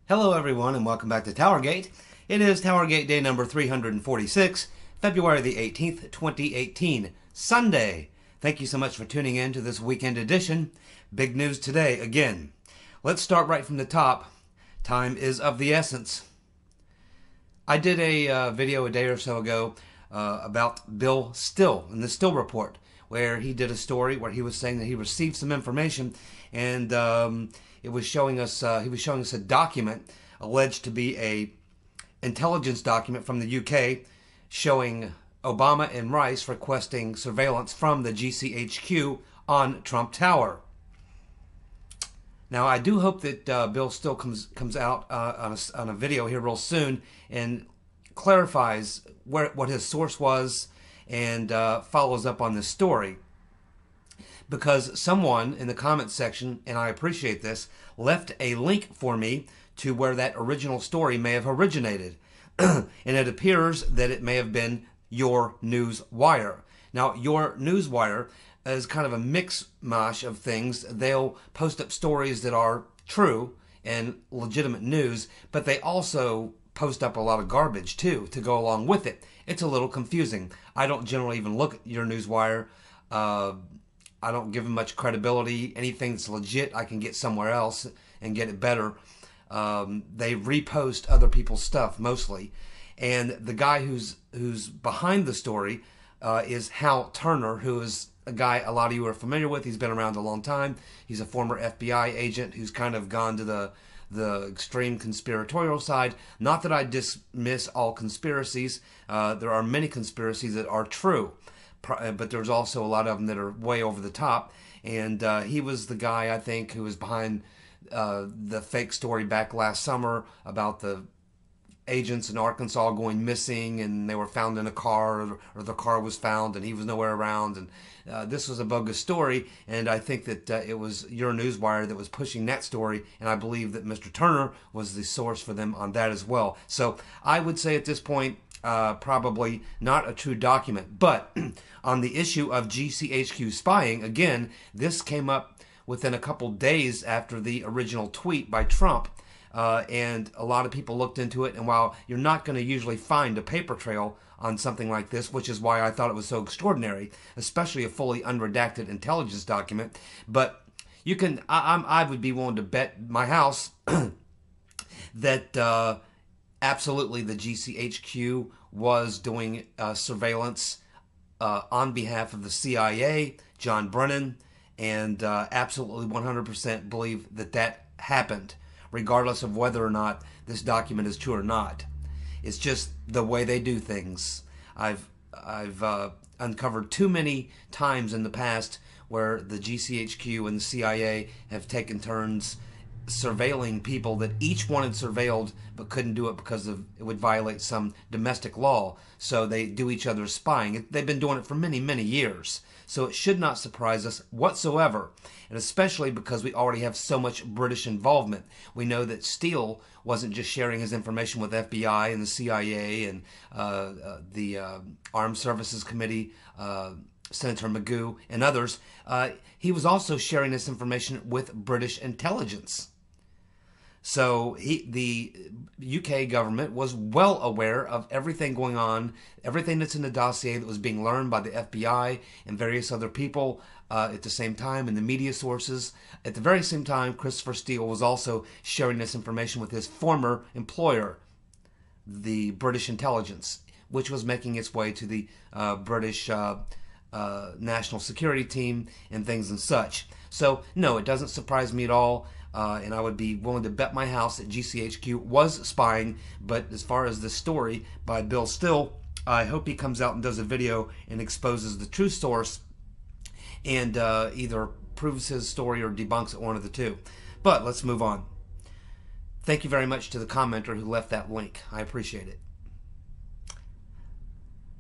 Hello everyone and welcome back to TowerGate. It is TowerGate day number 346, February the 18th, 2018, Sunday. Thank you so much for tuning in to this weekend edition. Big news today again. Let's start right from the top. Time is of the essence. I did a video a day or so ago about Bill Steele and the Steele report, where he did a story where he was saying that he received some information and it was showing us he was showing us a document alleged to be a intelligence document from the UK showing Obama and Rice requesting surveillance from the GCHQ on Trump Tower. Now I do hope that Bill Steele comes out on a video here real soon and clarifies what his source was and follows up on this story. Because someone in the comments section, and I appreciate this, left a link for me to where that original story may have originated. And it appears that it may have been Your News Wire. Now, Your News Wire is kind of a mix-mash of things. They'll post up stories that are true and legitimate news, but they also post up a lot of garbage, too, to go along with it. It's a little confusing. I don't generally even look at Your News Wire. I don't give them much credibility. Anything that's legit, I can get somewhere else and get it better. They repost other people's stuff mostly, and the guy who's behind the story is Hal Turner, who is a guy a lot of you are familiar with. He's been around a long time. He's a former FBI agent who's kind of gone to the extreme conspiratorial side. Not that I dismiss all conspiracies. There are many conspiracies that are true, but there's also a lot of them that are way over the top. And he was the guy, I think, who was behind the fake story back last summer about the agents in Arkansas going missing, and they were found in a car, or the car was found and he was nowhere around. And this was a bogus story, and I think that it was Your News Wire that was pushing that story, and I believe that Mr. Turner was the source for them on that as well. So I would say at this point, probably not a true document. But on the issue of GCHQ spying, again, this came up within a couple days after the original tweet by Trump, and a lot of people looked into it. And while you're not going to usually find a paper trail on something like this, which is why I thought it was so extraordinary, especially a fully unredacted intelligence document, but you can, I would be willing to bet my house that absolutely the GCHQ was doing surveillance on behalf of the CIA, John Brennan, and absolutely 100% believe that happened, regardless of whether or not this document is true or not. It's just the way they do things. I've uncovered too many times in the past where the GCHQ and the CIA have taken turns surveilling people that each wanted surveilled but couldn't do it because it would violate some domestic law. So they do each other's spying. They've been doing it for many, many years. So it should not surprise us whatsoever, and especially because we already have so much British involvement. We know that Steele wasn't just sharing his information with FBI and the CIA and the Armed Services Committee, Senator Magoo and others. He was also sharing this information with British intelligence. So the UK government was well aware of everything going on, everything that's in the dossier that was being learned by the FBI and various other people at the same time, and the media sources. At the very same time, Christopher Steele was also sharing this information with his former employer, the British intelligence, which was making its way to the British national security team and things and such. So no, it doesn't surprise me at all. And I would be willing to bet my house that GCHQ was spying. But as far as this story by Bill Steele, I hope he comes out and does a video and exposes the true source and either proves his story or debunks it, one of the two. But let's move on. Thank you very much to the commenter who left that link. I appreciate it.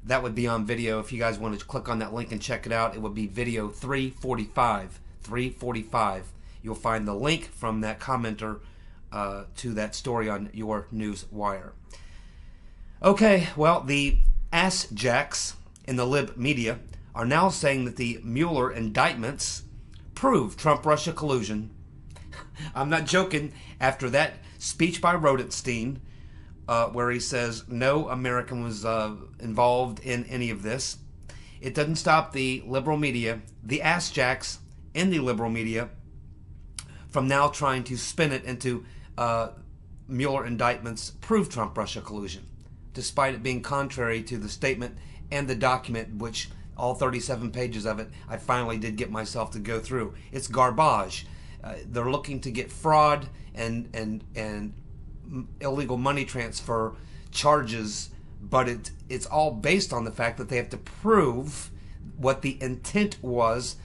That would be on video. If you guys wanted to click on that link and check it out, it would be video 345. 345. You'll find the link from that commenter to that story on Your News Wire. Okay, well, the ass jacks in the lib media are now saying that the Mueller indictments prove Trump-Russia collusion I'm not joking. After that speech by Rodenstein, where he says no American was involved in any of this, it doesn't stop the liberal media, the assjacks in the liberal media, from now trying to spin it into Mueller indictments prove Trump-Russia collusion, despite it being contrary to the statement and the document, which all 37 pages of it, I finally did get myself to go through. It's garbage. They're looking to get fraud and illegal money transfer charges, but it's all based on the fact that they have to prove what the intent was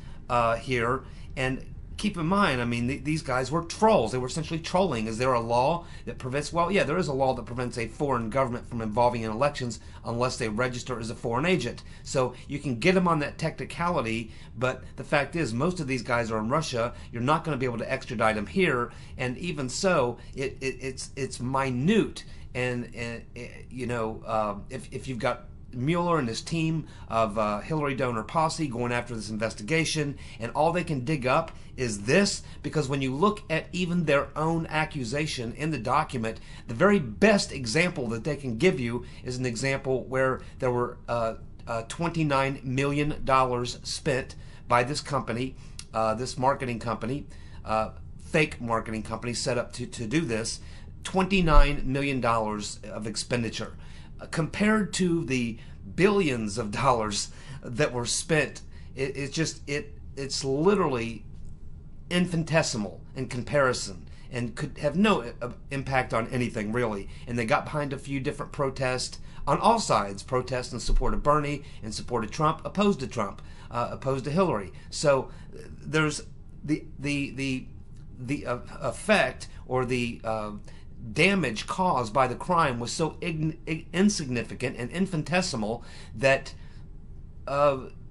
here. And keep in mind, I mean, these guys were trolls. They were essentially trolling. Is there a law that prevents? Well, yeah, there is a law that prevents a foreign government from involving in elections unless they register as a foreign agent. So you can get them on that technicality, but the fact is, most of these guys are in Russia. You're not going to be able to extradite them here, and even so, it's minute. And you know, if you've got Mueller and his team of Hillary donor posse going after this investigation, and all they can dig up is this, because when you look at even their own accusation in the document, the very best example that they can give you is an example where there were $29 million spent by this company, this marketing company, fake marketing company set up to do this. $29 million of expenditure. Compared to the billions of dollars that were spent, it's literally infinitesimal in comparison, and could have no impact on anything really. And they got behind a few different protests on all sides, protests in support of Bernie, in support of Trump, opposed to Hillary. So there's the effect, or the damage caused by the crime was so insignificant and infinitesimal that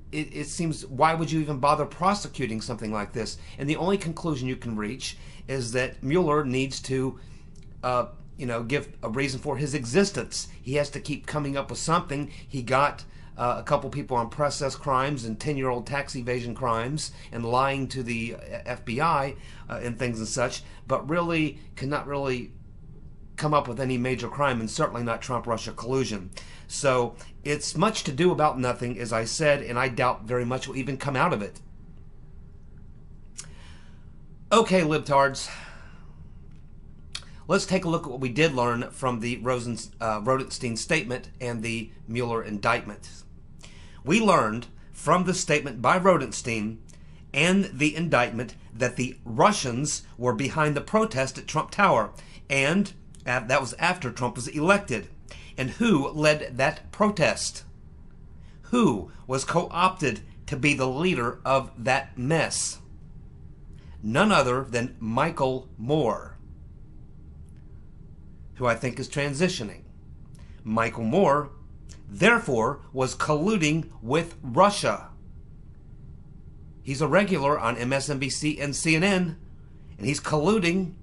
it seems, why would you even bother prosecuting something like this? And the only conclusion you can reach is that Mueller needs to give a reason for his existence. He has to keep coming up with something. He got a couple people on process crimes and 10-year-old tax evasion crimes and lying to the FBI and things and such, but really cannot really come up with any major crime, and certainly not Trump-Russia collusion. So it's much to do about nothing, as I said, and I doubt very much will even come out of it. Okay, libtards. Let's take a look at what we did learn from the Rodenstein statement and the Mueller indictment. We learned from the statement by Rodenstein and the indictment that the Russians were behind the protest at Trump Tower, and that was after Trump was elected. And who led that protest? Who was co-opted to be the leader of that mess? None other than Michael Moore, who I think is transitioning. Michael Moore, therefore, was colluding with Russia. He's a regular on MSNBC and CNN, and he's colluding.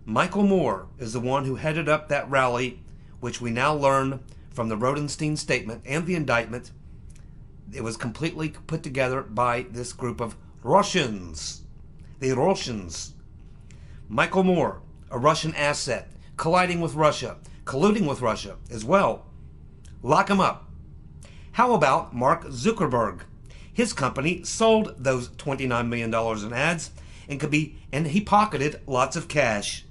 Michael Moore is the one who headed up that rally, which we now learn from the Rodenstein statement and the indictment. It was completely put together by this group of Russians. The Russians. Michael Moore, a Russian asset, colliding with Russia, colluding with Russia as well. Lock him up. How about Mark Zuckerberg? His company sold those $29 million in ads and he pocketed lots of cash.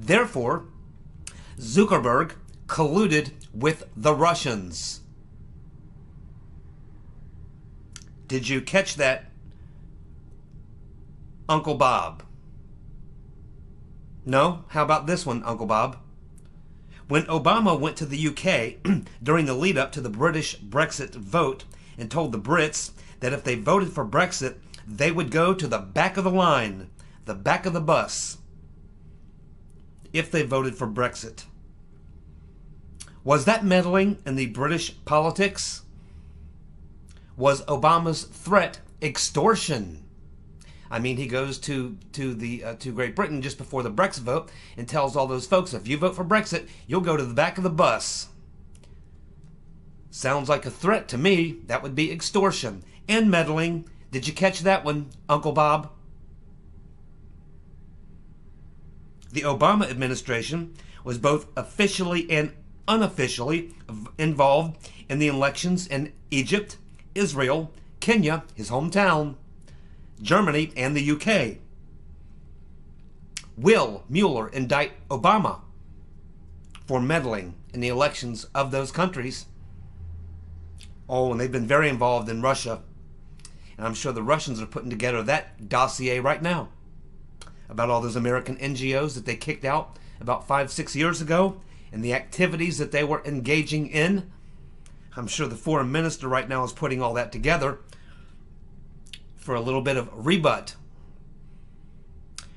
Therefore, Zuckerberg colluded with the Russians. Did you catch that, Uncle Bob? No? How about this one, Uncle Bob? When Obama went to the UK during the lead-up to the British Brexit vote and told the Brits that if they voted for Brexit, they would go to the back of the line, the back of the bus, if they voted for Brexit. Was that meddling in the British politics? Was Obama's threat extortion? I mean, he goes to Great Britain just before the Brexit vote and tells all those folks, if you vote for Brexit, you'll go to the back of the bus. Sounds like a threat to me. That would be extortion and meddling. Did you catch that one, Uncle Bob? The Obama administration was both officially and unofficially involved in the elections in Egypt, Israel, Kenya, his hometown, Germany, and the UK. Will Mueller indict Obama for meddling in the elections of those countries? Oh, and they've been very involved in Russia. And I'm sure the Russians are putting together that dossier right now about all those American NGOs that they kicked out about 5-6 years ago and the activities that they were engaging in. I'm sure the foreign minister right now is putting all that together for a little bit of rebut.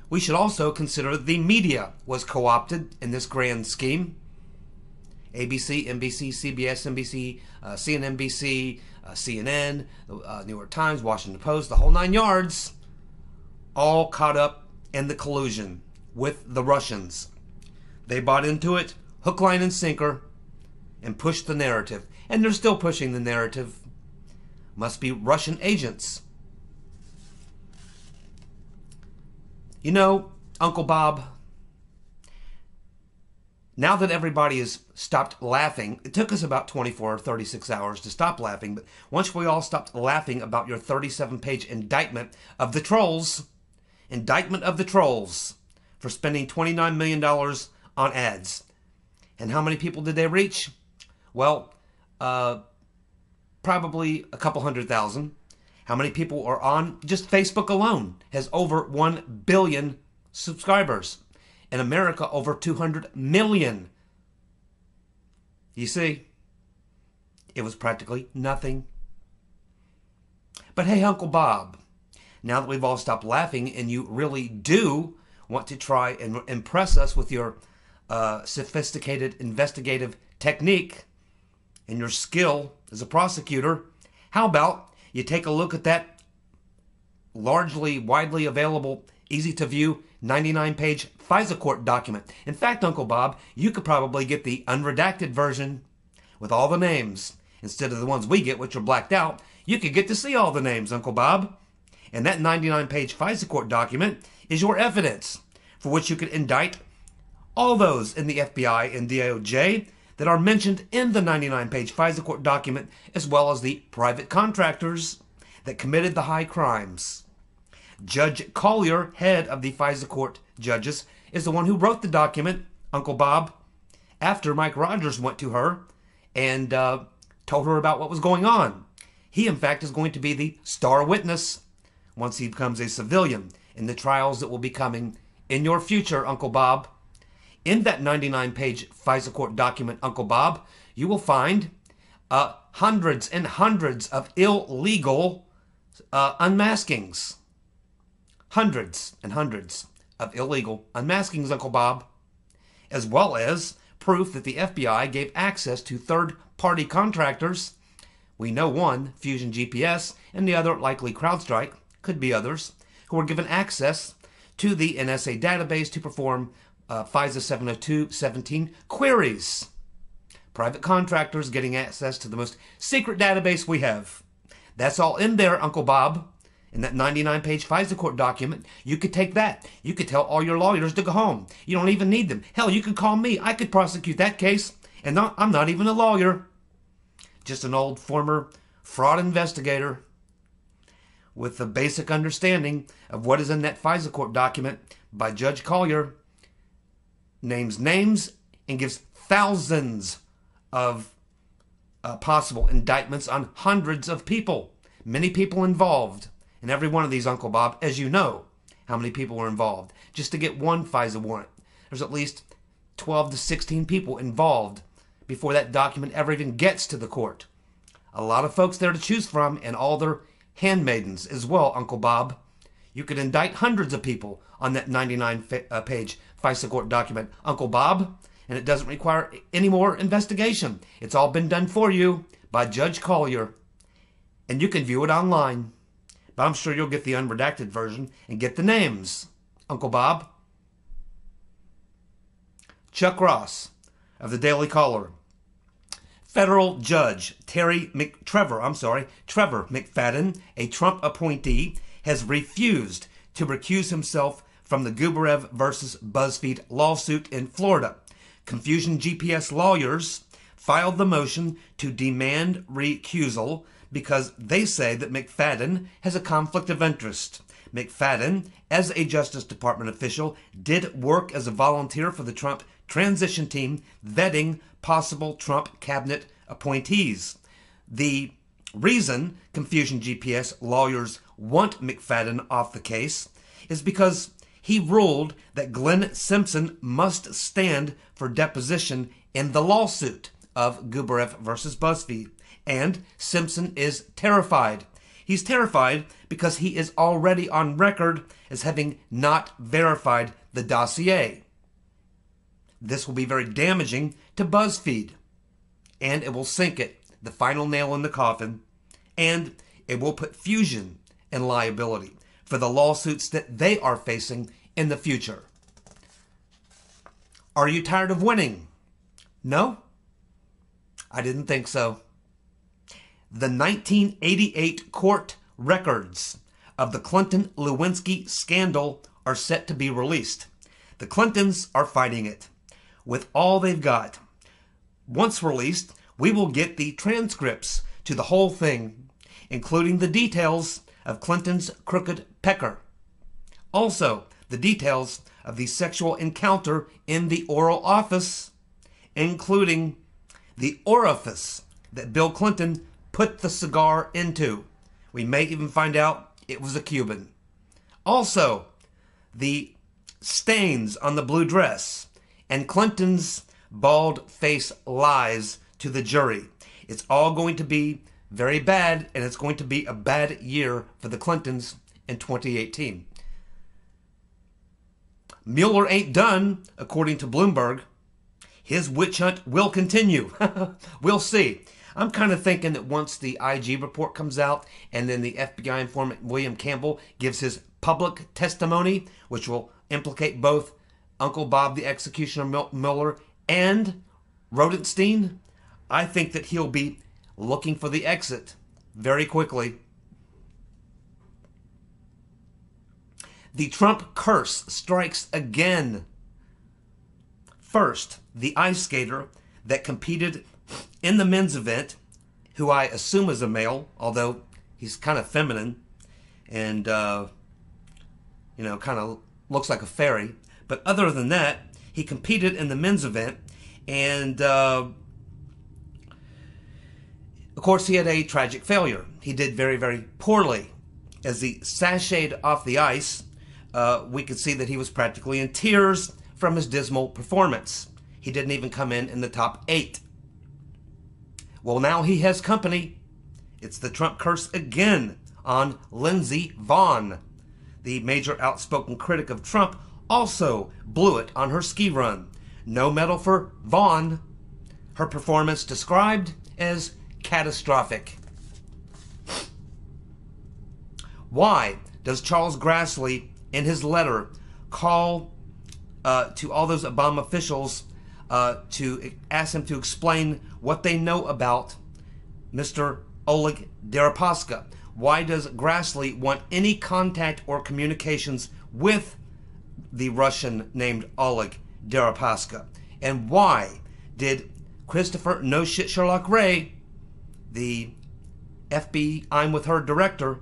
We should also consider the media was co-opted in this grand scheme. ABC, NBC, CBS, NBC, CNNBC, CNN, New York Times, Washington Post, the whole 9 yards, all caught up in the collusion with the Russians. They bought into it, hook, line, and sinker, and pushed the narrative. And they're still pushing the narrative. Must be Russian agents. You know, Uncle Bob, now that everybody has stopped laughing, it took us about 24 or 36 hours to stop laughing, but once we all stopped laughing about your 37-page indictment of the trolls for spending $29 million on ads. And how many people did they reach? Well, probably a couple 100,000. How many people are on just Facebook alone? Has over 1 billion subscribers. In America, over 200 million. You see, it was practically nothing. But hey, Uncle Bob, now that we've all stopped laughing and you really do want to try and impress us with your sophisticated investigative technique and your skill as a prosecutor, how about you take a look at that largely, widely available, easy to view 99-page FISA court document. In fact, Uncle Bob, you could probably get the unredacted version with all the names. Instead of the ones we get, which are blacked out, you could get to see all the names, Uncle Bob. And that 99-page FISA court document is your evidence for which you could indict all those in the FBI and DOJ that are mentioned in the 99-page FISA court document, as well as the private contractors that committed the high crimes. Judge Collier, head of the FISA court judges, is the one who wrote the document, Uncle Bob, after Mike Rogers went to her and told her about what was going on. He, in fact, is going to be the star witness once he becomes a civilian in the trials that will be coming in your future, Uncle Bob. In that 99-page FISA court document, Uncle Bob, you will find hundreds and hundreds of illegal unmaskings. Hundreds and hundreds of illegal unmaskings, Uncle Bob, as well as proof that the FBI gave access to third-party contractors. We know one, Fusion GPS, and the other, likely CrowdStrike, could be others, who were given access to the NSA database to perform FISA 702.17 queries. Private contractors getting access to the most secret database we have. That's all in there, Uncle Bob. In that 99-page FISA court document, you could take that. You could tell all your lawyers to go home. You don't even need them. Hell, you could call me. I could prosecute that case. And I'm not even a lawyer. Just an old former fraud investigator with the basic understanding of what is in that FISA court document by Judge Collier. Names names and gives thousands of possible indictments on hundreds of people. Many people involved. In every one of these, Uncle Bob, as you know, how many people were involved. Just to get one FISA warrant, there's at least 12 to 16 people involved before that document ever even gets to the court. A lot of folks there to choose from, and all their handmaidens as well, Uncle Bob. You could indict hundreds of people on that 99-page FISA court document, Uncle Bob, and it doesn't require any more investigation. It's all been done for you by Judge Collier, and you can view it online. But I'm sure you'll get the unredacted version and get the names, Uncle Bob. Chuck Ross of the Daily Caller. Federal Judge Trevor McFadden, a Trump appointee, has refused to recuse himself from the Gubarev versus BuzzFeed lawsuit in Florida. Confusion GPS lawyers filed the motion to demand recusal because they say that McFadden has a conflict of interest. McFadden, as a Justice Department official, did work as a volunteer for the Trump transition team vetting possible Trump cabinet appointees. The reason Confusion GPS lawyers want McFadden off the case is because he ruled that Glenn Simpson must stand for deposition in the lawsuit of Gubarev versus BuzzFeed. And Simpson is terrified. He's terrified because he is already on record as having not verified the dossier. This will be very damaging to BuzzFeed, and it will sink it, the final nail in the coffin, and it will put Fusion in liability for the lawsuits that they are facing in the future. Are you tired of winning? No? I didn't think so. The 1988 court records of the Clinton-Lewinsky scandal are set to be released. The Clintons are fighting it with all they've got. Once released, we will get the transcripts to the whole thing, including the details of Clinton's crooked pecker. Also, the details of the sexual encounter in the Oral Office, including the orifice that Bill Clinton put the cigar into. We may even find out it was a Cuban. Also, the stains on the blue dress and Clinton's bald-face lies to the jury. It's all going to be very bad, and it's going to be a bad year for the Clintons in 2018. Mueller ain't done, according to Bloomberg. His witch hunt will continue. We'll see. I'm kind of thinking that once the IG report comes out and then the FBI informant William Campbell gives his public testimony, which will implicate both Uncle Bob the Executioner Mueller and Rodenstein, I think that he'll be looking for the exit very quickly. The Trump curse strikes again. First, the ice skater that competed in the men's event, who I assume is a male, although he's kind of feminine and, kind of looks like a fairy. But other than that, he competed in the men's event, and of course he had a tragic failure. He did very, very poorly. As he sashayed off the ice, we could see that he was practically in tears from his dismal performance. He didn't even come in the top 8. Well, now he has company. It's the Trump curse again on Lindsey Vonn. The major outspoken critic of Trump also blew it on her ski run. No medal for Vonn. Her performance described as catastrophic. Why does Charles Grassley, in his letter, call to all those Obama officials to ask them to explain what they know about Mr. Oleg Deripaska? Why does Grassley want any contact or communications with the Russian named Oleg Deripaska? And why did Christopher No Shit Sherlock Ray, the FBI I'm With Her director,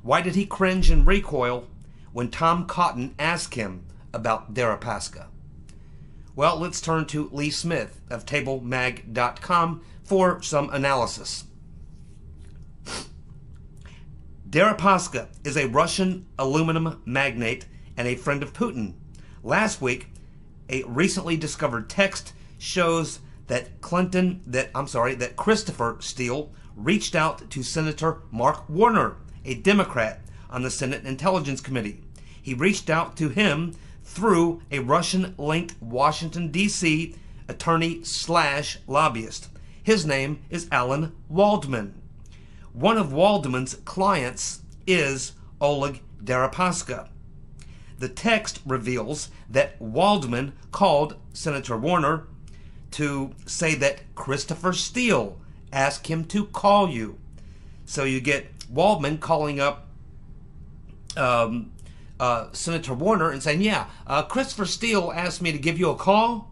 why did he cringe and recoil when Tom Cotton asked him about Deripaska? Well, let's turn to Lee Smith of TableMag.com for some analysis. Deripaska is a Russian aluminum magnate and a friend of Putin. Last week, a recently discovered text shows that Christopher Steele reached out to Senator Mark Warner, a Democrat on the Senate Intelligence Committee. He reached out to him through a Russian-linked Washington, D.C. attorney/lobbyist. His name is Alan Waldman. One of Waldman's clients is Oleg Deripaska. The text reveals that Waldman called Senator Warner to say that Christopher Steele asked him to call you. So you get Waldman calling up Senator Warner and saying, yeah, Christopher Steele asked me to give you a call.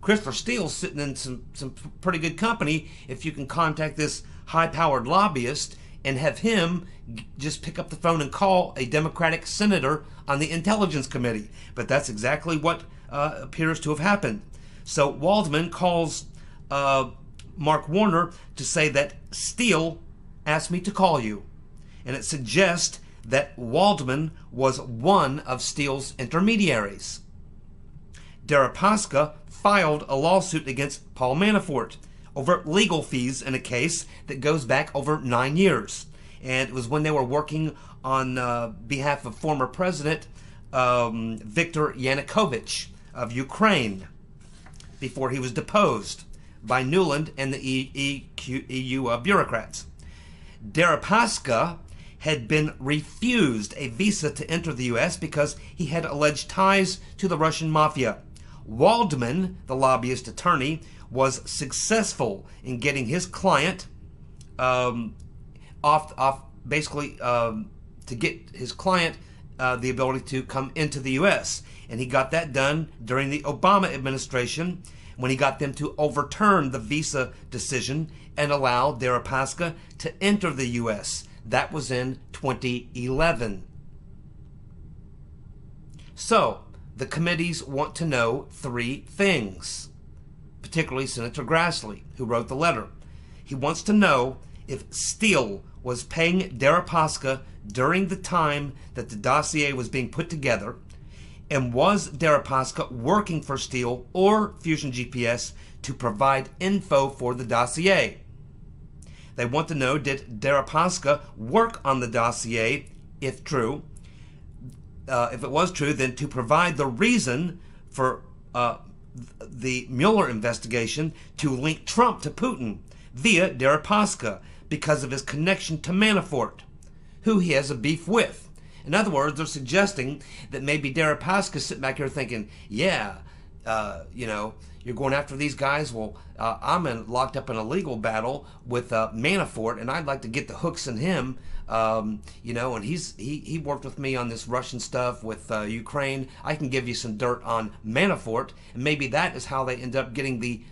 Christopher Steele's sitting in some pretty good company if you can contact this high-powered lobbyist and have him just pick up the phone and call a Democratic senator on the Intelligence Committee. But that's exactly what appears to have happened. So Waldman calls Mark Warner to say that Steele asked me to call you. And it suggests that Waldman was one of Steele's intermediaries. Deripaska filed a lawsuit against Paul Manafort over legal fees in a case that goes back over 9 years. And it was when they were working on behalf of former President Viktor Yanukovych of Ukraine before he was deposed by Nuland and the EU bureaucrats. Deripaska had been refused a visa to enter the U.S. because he had alleged ties to the Russian mafia. Waldman, the lobbyist attorney, was successful in getting his client to get his client the ability to come into the U.S. And he got that done during the Obama administration when he got them to overturn the visa decision and allow Deripaska to enter the U.S. That was in 2011. So, the committees want to know 3 things, particularly Senator Grassley, who wrote the letter. He wants to know if Steele was paying Deripaska during the time that the dossier was being put together, and was Deripaska working for Steele or Fusion GPS to provide info for the dossier. They want to know, did Deripaska work on the dossier, if true? If it was true, then to provide the reason for the Mueller investigation to link Trump to Putin via Deripaska because of his connection to Manafort, who he has a beef with. In other words, they're suggesting that maybe Deripaska's sitting back here thinking, yeah, you're going after these guys. Well, I'm locked up in a legal battle with Manafort, and I'd like to get the hooks in him. And he worked with me on this Russian stuff with Ukraine. I can give you some dirt on Manafort, and maybe that is how they end up getting the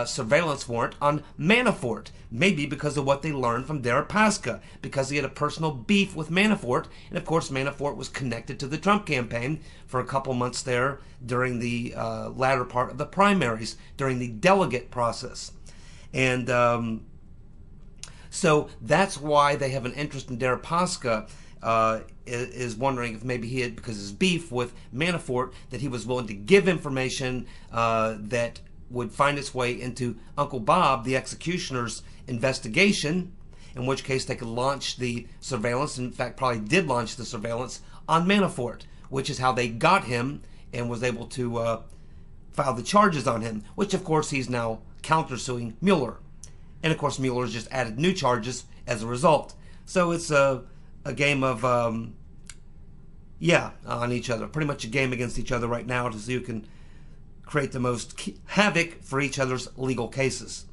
surveillance warrant on Manafort. Maybe because of what they learned from Deripaska, because he had a personal beef with Manafort, and of course Manafort was connected to the Trump campaign for a couple months there during the latter part of the primaries, during the delegate process. And so that's why they have an interest in Deripaska, is wondering if maybe he had, because of his beef with Manafort, that he was willing to give information that would find its way into Uncle Bob, the executioner's investigation, in which case they could launch the surveillance, in fact probably did launch the surveillance on Manafort, which is how they got him and was able to file the charges on him, which of course he's now countersuing Mueller. And of course Mueller's just added new charges as a result. So it's a game of, on each other. Pretty much a game against each other right now to see who can create the most havoc for each other's legal cases.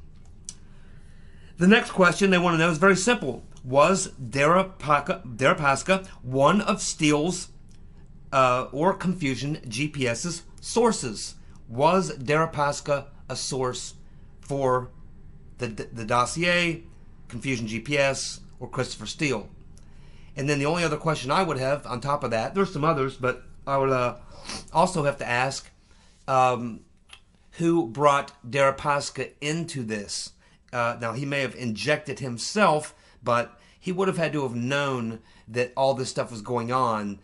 The next question they want to know is very simple. Was Deripaska one of Steele's or Confusion GPS's sources? Was Deripaska a source for the dossier, Confusion GPS, or Christopher Steele? And then the only other question I would have on top of that, there's some others, but I would also have to ask, who brought Deripaska into this? Now, he may have injected himself, but he would have had to have known that all this stuff was going on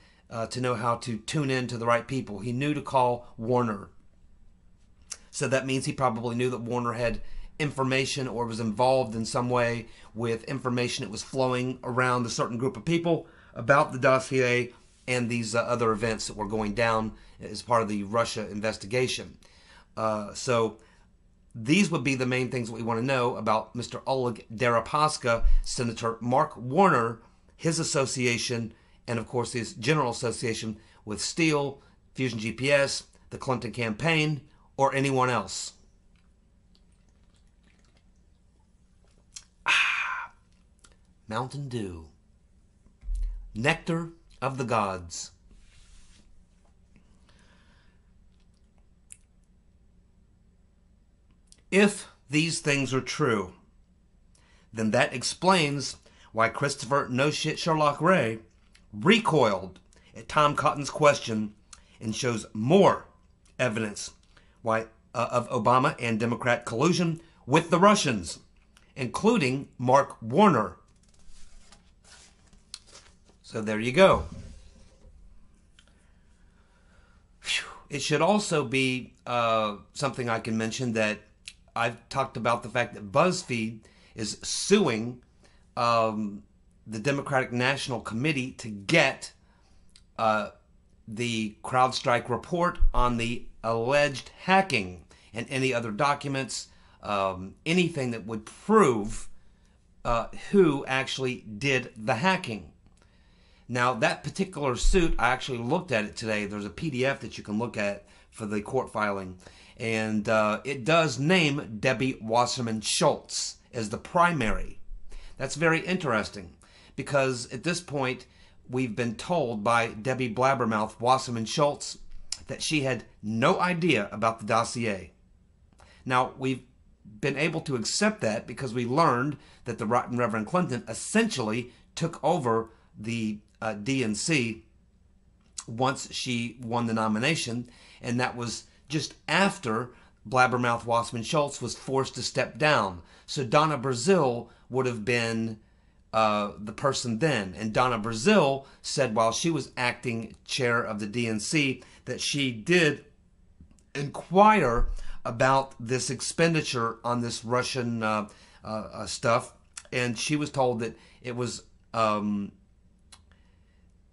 to know how to tune in to the right people. He knew to call Warner. So that means he probably knew that Warner had information or was involved in some way with information that was flowing around a certain group of people about the dossier and these other events that were going down as part of the Russia investigation. So these would be the main things that we want to know about Mr. Oleg Deripaska, Senator Mark Warner, his association, and of course his general association with Steele, Fusion GPS, the Clinton campaign, or anyone else. Mountain Dew. Nectar of the gods. If these things are true, then that explains why Christopher No Shit Sherlock Ray recoiled at Tom Cotton's question and shows more evidence of Obama and Democrat collusion with the Russians, including Mark Warner. So there you go. It should also be something I can mention that I've talked about the fact that BuzzFeed is suing the Democratic National Committee to get the CrowdStrike report on the alleged hacking and any other documents, anything that would prove who actually did the hacking. Now, that particular suit, I actually looked at it today. There's a PDF that you can look at for the court filing. And it does name Debbie Wasserman Schultz as the primary. That's very interesting because at this point, we've been told by Debbie Blabbermouth Wasserman Schultz that she had no idea about the dossier. Now, we've been able to accept that because we learned that the Right Reverend Clinton essentially took over the DNC once she won the nomination, and that was just after Blabbermouth Wasserman Schultz was forced to step down. So Donna Brazile would have been the person then. And Donna Brazile said while she was acting chair of the DNC that she did inquire about this expenditure on this Russian stuff, and she was told that it was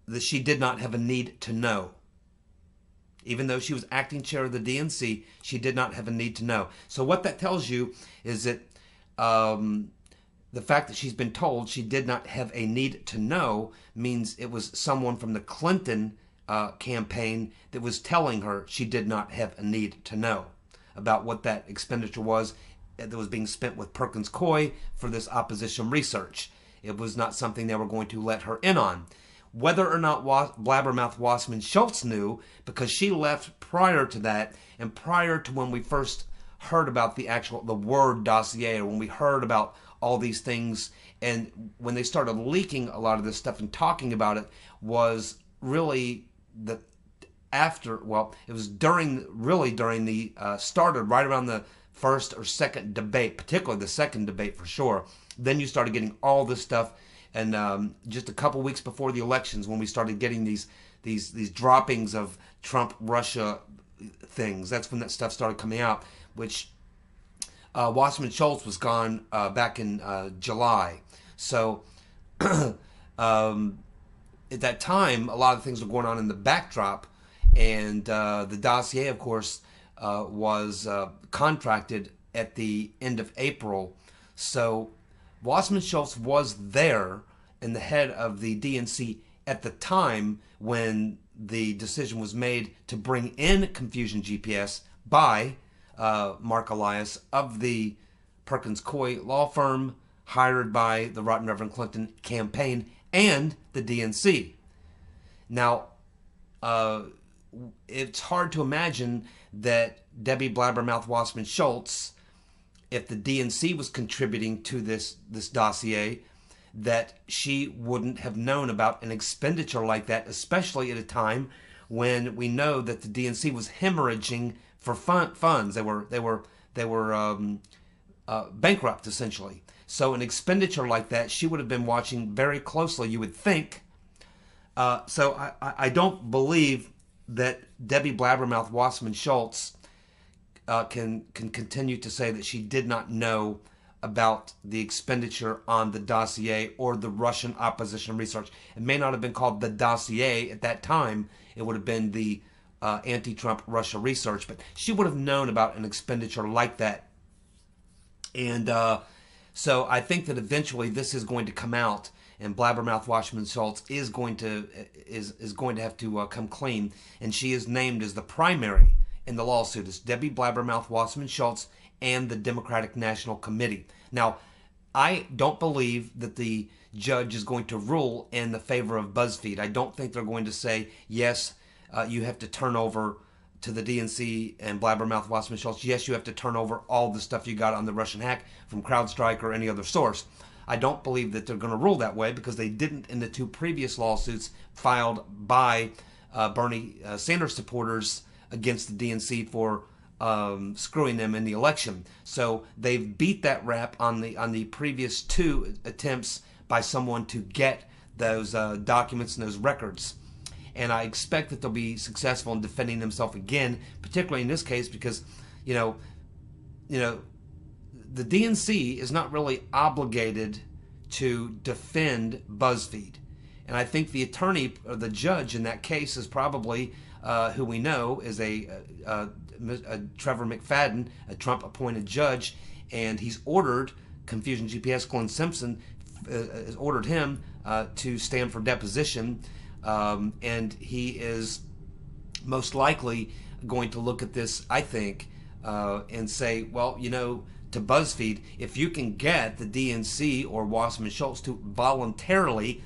that she did not have a need to know. Even though she was acting chair of the DNC, she did not have a need to know. So what that tells you is that the fact that she's been told she did not have a need to know means it was someone from the Clinton campaign that was telling her she did not have a need to know about what that expenditure was that was being spent with Perkins Coie for this opposition research. It was not something they were going to let her in on. Whether or not Blabbermouth Wasserman Schultz knew, because she left prior to that and prior to when we first heard about the word dossier, or when we heard about all these things, and when they started leaking a lot of this stuff and talking about it, was really it was during the started right around the first or second debate, particularly the second debate for sure. Then you started getting all this stuff. And just a couple weeks before the elections, when we started getting these droppings of Trump-Russia things, that's when that stuff started coming out, which Wasserman Schultz was gone back in July. So at that time, a lot of things were going on in the backdrop, and the dossier, of course, was contracted at the end of April. So Wasserman Schultz was there and the head of the DNC at the time when the decision was made to bring in Confusion GPS by Mark Elias of the Perkins Coie law firm hired by the Right Reverend Clinton campaign and the DNC. Now, it's hard to imagine that Debbie Blabbermouth Wasserman Schultz, if the DNC was contributing to this dossier, that she wouldn't have known about an expenditure like that, especially at a time when we know that the DNC was hemorrhaging for funds. They were bankrupt essentially. So an expenditure like that, she would have been watching very closely, you would think. So I don't believe that Debbie Blabbermouth Wasserman Schultz can continue to say that she did not know about the expenditure on the dossier or the Russian opposition research. It may not have been called the dossier at that time. It would have been the anti-Trump Russia research, but she would have known about an expenditure like that. And so I think that eventually this is going to come out, and Blabbermouth Wasserman Schultz is going to have to come clean, and she is named as the primary in the lawsuit. It's Debbie Blabbermouth Wasserman Schultz and the Democratic National Committee. Now, I don't believe that the judge is going to rule in the favor of BuzzFeed. I don't think they're going to say, yes, you have to turn over to the DNC and Blabbermouth Wasserman Schultz, yes, you have to turn over all the stuff you got on the Russian hack from CrowdStrike or any other source. I don't believe that they're going to rule that way because they didn't in the 2 previous lawsuits filed by Bernie Sanders supporters against the DNC for screwing them in the election. So they've beat that rap on the previous 2 attempts by someone to get those documents and those records. And I expect that they'll be successful in defending themselves again, particularly in this case because, you know, the DNC is not really obligated to defend BuzzFeed. And I think the attorney or the judge in that case is probably who we know is a Trevor McFadden, a Trump-appointed judge, and he's ordered Confusion GPS, Glenn Simpson, has ordered him to stand for deposition, and he is most likely going to look at this, I think, and say, well, you know, to BuzzFeed, if you can get the DNC or Wasserman Schultz to voluntarily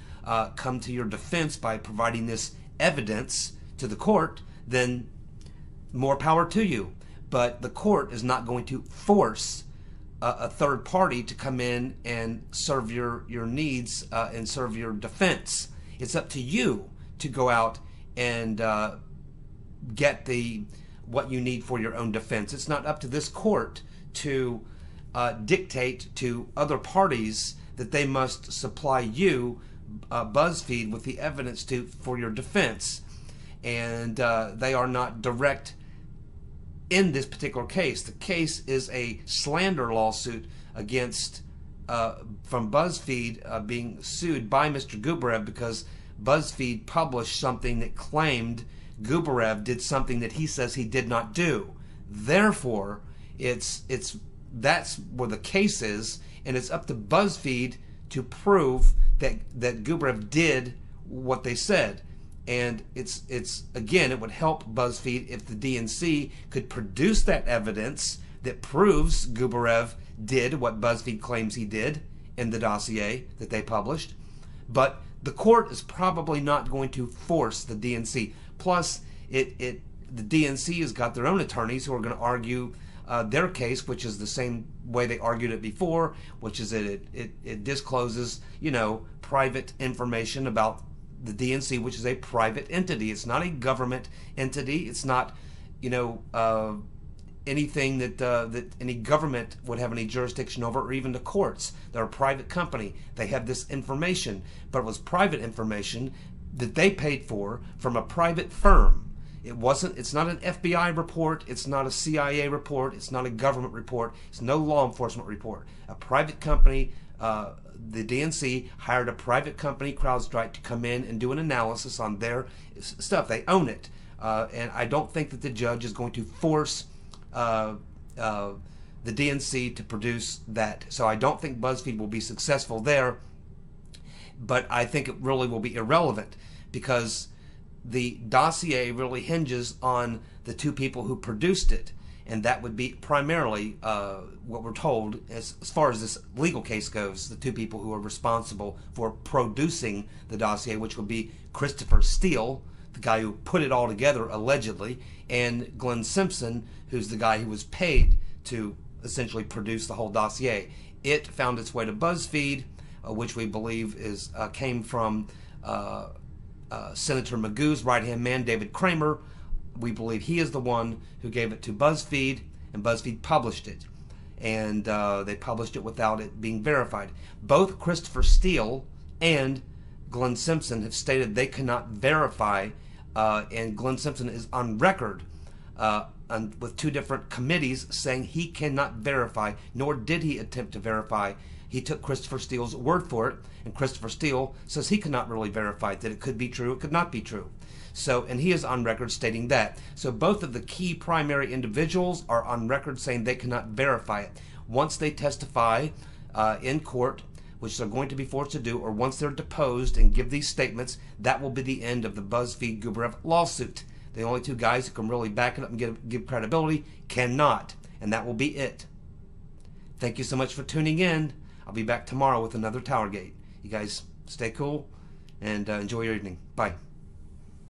come to your defense by providing this evidence to the court, then more power to you. But the court is not going to force a third party to come in and serve your needs and serve your defense. It's up to you to go out and get what you need for your own defense. It's not up to this court to dictate to other parties that they must supply you, BuzzFeed, with the evidence for your defense. And they are not direct in this particular case. The case is a slander lawsuit against from BuzzFeed being sued by Mr. Gubarev because BuzzFeed published something that claimed Gubarev did something that he says he did not do. Therefore, that's where the case is, and it's up to BuzzFeed to prove that Gubarev did what they said. And it's again, it would help BuzzFeed if the DNC could produce that evidence that proves Gubarev did what BuzzFeed claims he did in the dossier that they published. But the court is probably not going to force the DNC. Plus, the DNC has got their own attorneys who are going to argue their case, which is the same way they argued it before, which is that it discloses, you know, private information about the DNC, which is a private entity. It's not a government entity. It's not, you know, anything that any government would have any jurisdiction over, or even the courts. They're a private company. They have this information, but it was private information that they paid for from a private firm. It's not an FBI report. It's not a CIA report. It's not a government report. It's no law enforcement report. A private company, the DNC hired a private company, CrowdStrike, to come in and do an analysis on their stuff. They own it. And I don't think that the judge is going to force the DNC to produce that. So I don't think BuzzFeed will be successful there. But I think it really will be irrelevant because the dossier really hinges on the 2 people who produced it, and that would be primarily what we're told as far as this legal case goes, the 2 people who are responsible for producing the dossier, which would be Christopher Steele, the guy who put it all together allegedly, and Glenn Simpson, who's the guy who was paid to essentially produce the whole dossier. It found its way to BuzzFeed, which we believe came from Senator Magoo's right-hand man, David Kramer. We believe he is the one who gave it to BuzzFeed, and BuzzFeed published it. And they published it without it being verified. Both Christopher Steele and Glenn Simpson have stated they cannot verify, and Glenn Simpson is on record with 2 different committees saying he cannot verify, nor did he attempt to verify. He took Christopher Steele's word for it, and Christopher Steele says he cannot really verify that it could be true, it could not be true. So, and he is on record stating that. So both of the key primary individuals are on record saying they cannot verify it. Once they testify in court, which they're going to be forced to do, or once they're deposed and give these statements, that will be the end of the BuzzFeed Gubarev lawsuit. The only 2 guys who can really back it up and give credibility cannot, and that will be it. Thank you so much for tuning in. I'll be back tomorrow with another TowerGate. You guys stay cool and enjoy your evening. Bye.